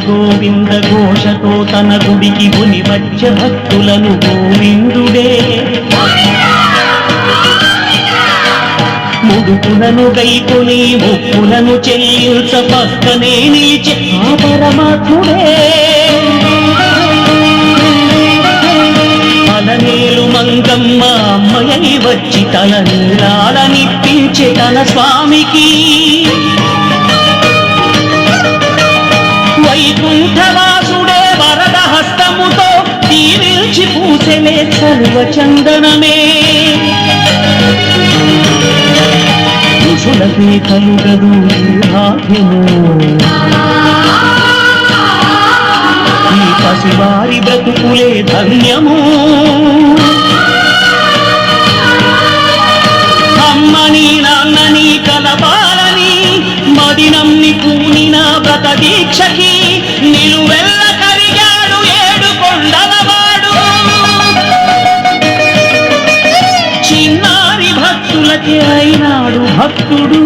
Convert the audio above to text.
గోవింద ఘోషతో తన గుడికి ముని వచ్చ భక్తులను గోవిందుడే ముడుకులను గైకొని మొక్కులను చెల్లించ పక్కనే నిలిచే ఆ పరమాత్ముడే అలనేలు మంగమ్మ అమ్మయ్య వచ్చి తల నీలాలనిప్పించే తన స్వామికి వైకుంఠవాసుడే వరద హస్తముతో దీవించి పూసెలే సర్వచందనమే ఋషులకే కలుగదు భాగ్యము ఈ పసివారి బ్రతుకులే ధన్యము అమ్మని నాన్నని కలపాలని మదినమ్ని పూనిన వ్రత దీక్షకి నిలువెల్ల కరిగాడు ఏడు కొండలవాడు చిన్నారి భక్తులకి అయినాడు భక్తుడు